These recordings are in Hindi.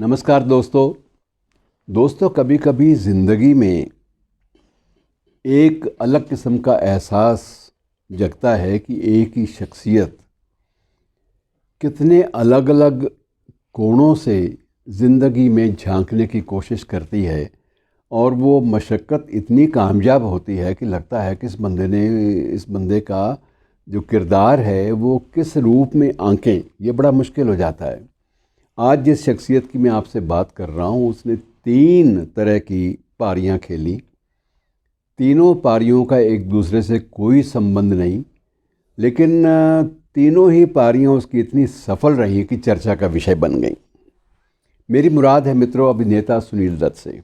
नमस्कार दोस्तों कभी कभी ज़िंदगी में एक अलग किस्म का एहसास जगता है कि एक ही शख्सियत कितने अलग अलग कोणों से ज़िंदगी में झांकने की कोशिश करती है और वो मशक्क़त इतनी कामयाब होती है कि लगता है कि इस बंदे का जो किरदार है वो किस रूप में आंकें, ये बड़ा मुश्किल हो जाता है। आज जिस शख्सियत की मैं आपसे बात कर रहा हूँ उसने 3 तरह की पारियां खेली। तीनों पारियों का एक दूसरे से कोई संबंध नहीं, लेकिन तीनों ही पारियां उसकी इतनी सफल रही कि चर्चा का विषय बन गई। मेरी मुराद है मित्रों अभिनेता सुनील दत्त से।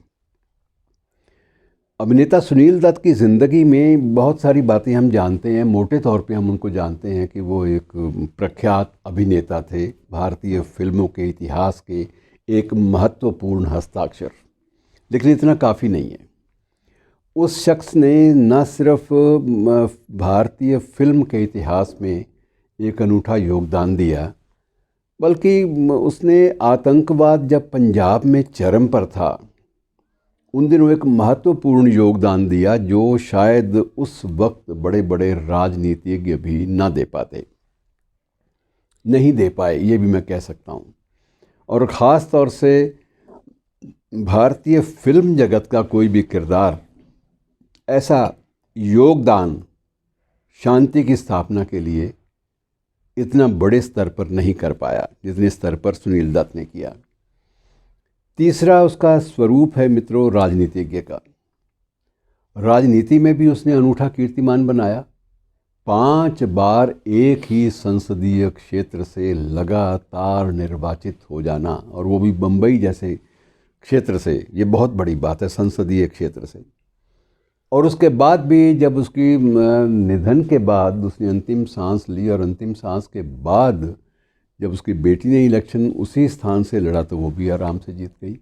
अभिनेता सुनील दत्त की ज़िंदगी में बहुत सारी बातें हम जानते हैं। मोटे तौर पे हम उनको जानते हैं कि वो एक प्रख्यात अभिनेता थे, भारतीय फिल्मों के इतिहास के एक महत्वपूर्ण हस्ताक्षर। लेकिन इतना काफ़ी नहीं है। उस शख्स ने न सिर्फ भारतीय फिल्म के इतिहास में एक अनूठा योगदान दिया, बल्कि उसने आतंकवाद जब पंजाब में चरम पर था उन दिनों एक महत्वपूर्ण योगदान दिया जो शायद उस वक्त बड़े बड़े राजनीतिज्ञ भी ना दे पाते, नहीं दे पाए, ये भी मैं कह सकता हूँ। और ख़ास तौर से भारतीय फिल्म जगत का कोई भी किरदार ऐसा योगदान शांति की स्थापना के लिए इतना बड़े स्तर पर नहीं कर पाया जितने स्तर पर सुनील दत्त ने किया। तीसरा उसका स्वरूप है मित्रों राजनीतिज्ञ का। राजनीति में भी उसने अनूठा कीर्तिमान बनाया। 5 बार एक ही संसदीय क्षेत्र से लगातार निर्वाचित हो जाना, और वो भी बम्बई जैसे क्षेत्र से, ये बहुत बड़ी बात है, संसदीय क्षेत्र से। और उसके बाद भी जब उसकी निधन के बाद उसने अंतिम सांस ली, और अंतिम सांस के बाद जब उसकी बेटी ने इलेक्शन उसी स्थान से लड़ा तो वो भी आराम से जीत गई।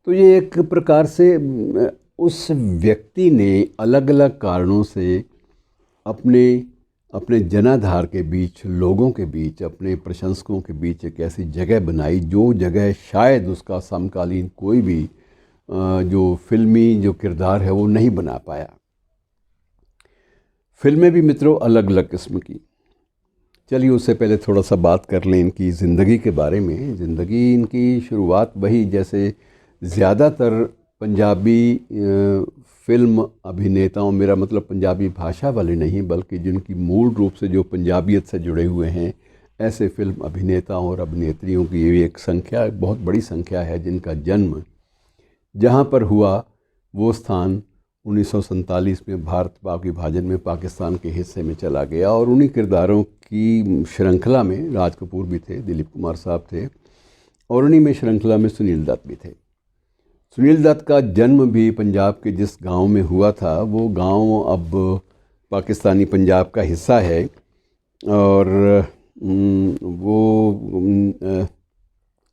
तो ये एक प्रकार से उस व्यक्ति ने अलग अलग कारणों से अपने जनाधार के बीच, लोगों के बीच, अपने प्रशंसकों के बीच एक ऐसी जगह बनाई जो जगह शायद उसका समकालीन कोई भी जो फिल्मी जो किरदार है वो नहीं बना पाया। फिल्में भी मित्रों अलग अलग किस्म की। चलिए उससे पहले थोड़ा सा बात कर लें इनकी ज़िंदगी के बारे में। ज़िंदगी इनकी शुरुआत वही जैसे ज़्यादातर पंजाबी फिल्म अभिनेताओं, मेरा मतलब पंजाबी भाषा वाले नहीं बल्कि जिनकी मूल रूप से जो पंजाबियत से जुड़े हुए हैं, ऐसे फिल्म अभिनेताओं और अभिनेत्रियों की ये एक संख्या, एक बहुत बड़ी संख्या है जिनका जन्म जहाँ पर हुआ वो स्थान 1947 में भारत पाक विभाजन में पाकिस्तान के हिस्से में चला गया। और उन्हीं किरदारों की श्रृंखला में राज कपूर भी थे, दिलीप कुमार साहब थे, और उन्हीं में श्रृंखला में सुनील दत्त भी थे। सुनील दत्त का जन्म भी पंजाब के जिस गांव में हुआ था वो गांव अब पाकिस्तानी पंजाब का हिस्सा है, और वो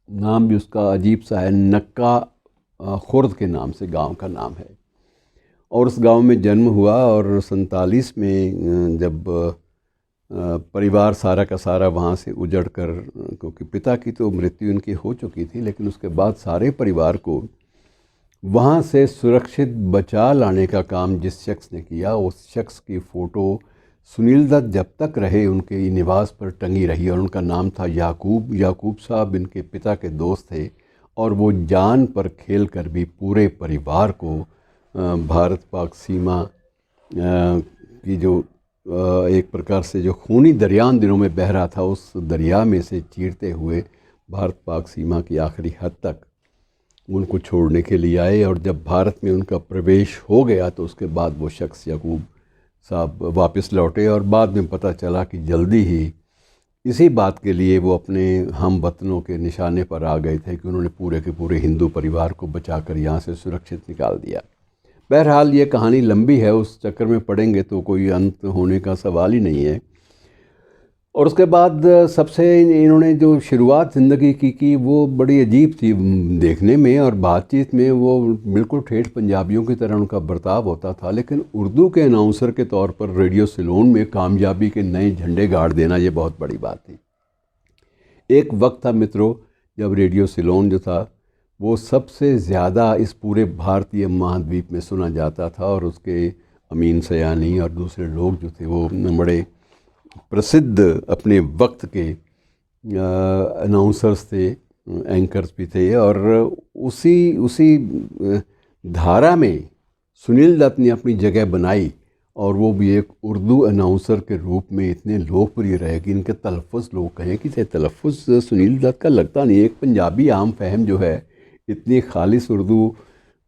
नाम भी उसका अजीब सा है, नक्का खुर्द के नाम से गांव का नाम है। और उस गांव में जन्म हुआ, और 47 में जब परिवार सारा का सारा वहाँ से उजड़ कर, क्योंकि पिता की तो मृत्यु उनकी हो चुकी थी, लेकिन उसके बाद सारे परिवार को वहाँ से सुरक्षित बचा लाने का काम जिस शख्स ने किया, उस शख्स की फ़ोटो सुनील दत्त जब तक रहे उनके निवास पर टंगी रही। और उनका नाम था याकूब साहब, इनके पिता के दोस्त थे, और वो जान पर खेल कर भी पूरे परिवार को भारत पाक सीमा की जो एक प्रकार से जो खूनी दरिया उन दिनों में बह रहा था, उस दरिया में से चीरते हुए भारत पाक सीमा की आखिरी हद तक उनको छोड़ने के लिए आए। और जब भारत में उनका प्रवेश हो गया तो उसके बाद वो शख्स याकूब साहब वापस लौटे, और बाद में पता चला कि जल्दी ही इसी बात के लिए वो अपने हम वतनों के निशाने पर आ गए थे कि उन्होंने पूरे के पूरे हिंदू परिवार को बचाकर यहाँ से सुरक्षित निकाल दिया। बहरहाल ये कहानी लंबी है, उस चक्कर में पड़ेंगे तो कोई अंत होने का सवाल ही नहीं है। और उसके बाद सबसे इन्होंने जो शुरुआत ज़िंदगी की वो बड़ी अजीब थी देखने में, और बातचीत में वो बिल्कुल ठेठ पंजाबियों की तरह उनका बर्ताव होता था। लेकिन उर्दू के अनाउंसर के तौर पर रेडियो सिलोन में कामयाबी के नए झंडे गाड़ देना ये बहुत बड़ी बात थी। एक वक्त था मित्रों जब रेडियो सिलोन जो था वो सबसे ज़्यादा इस पूरे भारतीय महाद्वीप में सुना जाता था, और उसके अमीन सयानी और दूसरे लोग जो थे वो बड़े प्रसिद्ध अपने वक्त के अनाउंसर्स थे, एंकर्स भी थे। और उसी उसी धारा में सुनील दत्त ने अपनी जगह बनाई, और वो भी एक उर्दू अनाउंसर के रूप में इतने लोकप्रिय रहे कि इनके तलफ़ुज़ लोग कहें कि तलफ़ुज़ सुनील दत्त का लगता नहीं। एक पंजाबी आम फहम जो है इतनी खालिस उर्दू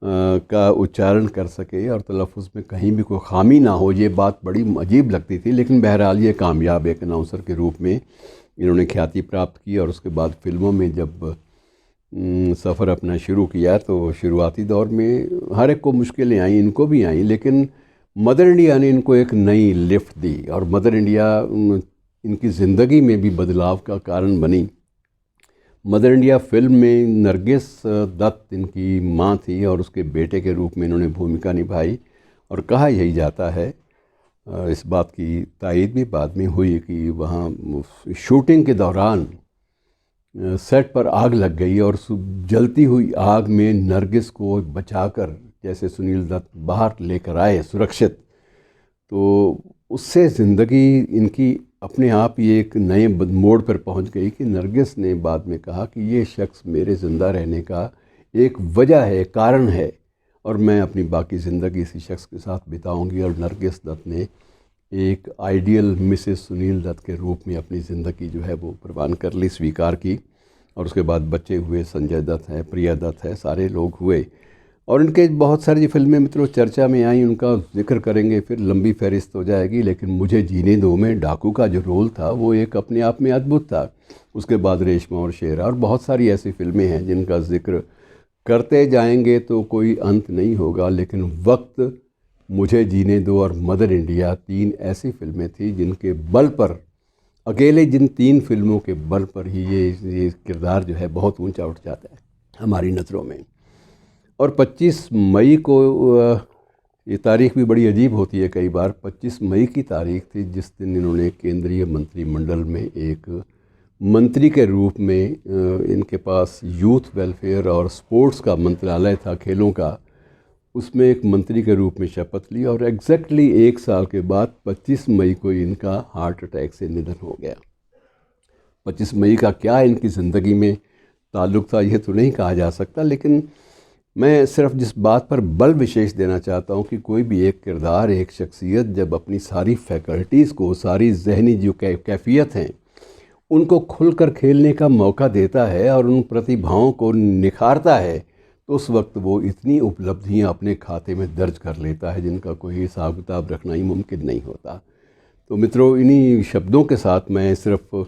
का उच्चारण कर सके और तलफ़ुज़ में कहीं भी कोई ख़ामी ना हो, ये बात बड़ी अजीब लगती थी। लेकिन बहरहाल ये कामयाब एक अनाउंसर के रूप में इन्होंने ख्याति प्राप्त की, और उसके बाद फ़िल्मों में जब सफ़र अपना शुरू किया तो शुरुआती दौर में हर एक को मुश्किलें आई, इनको भी आई, लेकिन मदर इंडिया ने इनको एक नई लिफ्ट दी, और मदर इंडिया इनकी ज़िंदगी में भी बदलाव का कारण बनी। मदर इंडिया फ़िल्म में नरगिस दत्त इनकी माँ थी, और उसके बेटे के रूप में इन्होंने भूमिका निभाई। और कहा यही जाता है, इस बात की तायीद भी बाद में हुई कि वहाँ शूटिंग के दौरान सेट पर आग लग गई, और जलती हुई आग में नरगिस को बचाकर जैसे सुनील दत्त बाहर लेकर आए सुरक्षित, तो उससे ज़िंदगी इनकी अपने आप ही एक नए मोड़ पर पहुंच गई कि नरगिस ने बाद में कहा कि ये शख्स मेरे ज़िंदा रहने का एक वजह है, कारण है, और मैं अपनी बाकी ज़िंदगी इसी शख्स के साथ बिताऊंगी। और नरगिस दत्त ने एक आइडियल मिसेस सुनील दत्त के रूप में अपनी ज़िंदगी जो है वो कुर्बान कर ली, स्वीकार की। और उसके बाद बच्चे हुए, संजय दत्त है, प्रिया दत्त है, सारे लोग हुए। और इनके बहुत सारी फिल्में मित्रों चर्चा में आई, उनका जिक्र करेंगे फिर लंबी फहरिस्त हो जाएगी। लेकिन मुझे जीने दो में डाकू का जो रोल था वो एक अपने आप में अद्भुत था। उसके बाद रेशमा और शेरा, और बहुत सारी ऐसी फिल्में हैं जिनका जिक्र करते जाएंगे तो कोई अंत नहीं होगा। लेकिन वक्त, मुझे जीने दो और मदर इंडिया 3 ऐसी फिल्में थी जिनके बल पर, अकेले जिन 3 फिल्मों के बल पर ही ये किरदार जो है बहुत ऊंचा उठ जाता है हमारी नज़रों में। और 25 मई को ये तारीख़ भी बड़ी अजीब होती है कई बार। 25 मई की तारीख़ थी जिस दिन इन्होंने केंद्रीय मंत्रिमंडल में एक मंत्री के रूप में, इनके पास यूथ वेलफेयर और स्पोर्ट्स का मंत्रालय था, खेलों का, उसमें एक मंत्री के रूप में शपथ ली। और एग्जैक्टली 1 साल के बाद 25 मई को इनका हार्ट अटैक से निधन हो गया। 25 मई का क्या इनकी ज़िंदगी में ताल्लुक़ था ये तो नहीं कहा जा सकता, लेकिन मैं सिर्फ जिस बात पर बल विशेष देना चाहता हूँ कि कोई भी एक किरदार, एक शख्सियत जब अपनी सारी फैकल्टीज़ को, सारी जहनी जो कैफियत हैं उनको खुलकर खेलने का मौका देता है और उन प्रतिभाओं को निखारता है, तो उस वक्त वो इतनी उपलब्धियाँ अपने खाते में दर्ज कर लेता है जिनका कोई हिसाब किताब रखना ही मुमकिन नहीं होता। तो मित्रों, इन्हीं शब्दों के साथ मैं सिर्फ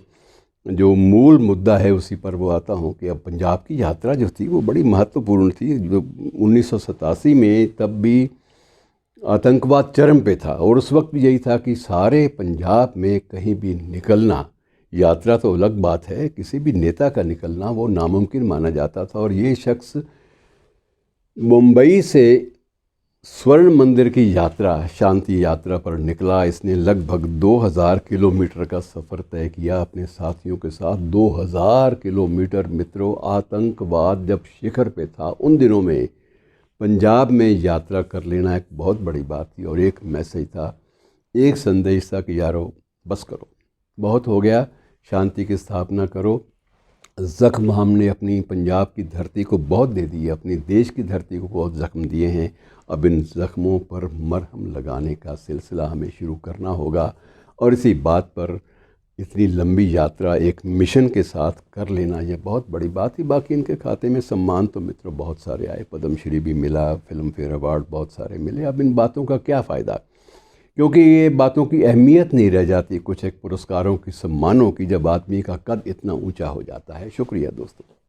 जो मूल मुद्दा है उसी पर वो आता हूँ कि अब पंजाब की यात्रा जो थी वो बड़ी महत्वपूर्ण थी। जो 1987 में तब भी आतंकवाद चरम पे था, और उस वक्त भी यही था कि सारे पंजाब में कहीं भी निकलना, यात्रा तो अलग बात है, किसी भी नेता का निकलना वो नामुमकिन माना जाता था। और ये शख्स मुंबई से स्वर्ण मंदिर की यात्रा, शांति यात्रा पर निकला। इसने लगभग 2000 किलोमीटर का सफ़र तय किया अपने साथियों के साथ। 2000 किलोमीटर मित्रों, आतंकवाद जब शिखर पे था उन दिनों में पंजाब में यात्रा कर लेना एक बहुत बड़ी बात थी। और एक मैसेज था, एक संदेश था कि यारो बस करो, बहुत हो गया, शांति की स्थापना करो। ज़ख्म हमने अपनी पंजाब की धरती को बहुत दे दिए, अपने देश की धरती को बहुत ज़ख्म दिए हैं। अब इन ज़ख्मों पर मरहम लगाने का सिलसिला हमें शुरू करना होगा। और इसी बात पर इतनी लंबी यात्रा एक मिशन के साथ कर लेना ये बहुत बड़ी बात थी। बाकी इनके खाते में सम्मान तो मित्रों बहुत सारे आए, पद्मश्री भी मिला, फिल्म फेयर अवार्ड बहुत सारे मिले। अब इन बातों का क्या फ़ायदा, क्योंकि ये बातों की अहमियत नहीं रह जाती कुछ एक पुरस्कारों की, सम्मानों की, जब आदमी का कद इतना ऊंचा हो जाता है। शुक्रिया दोस्तों।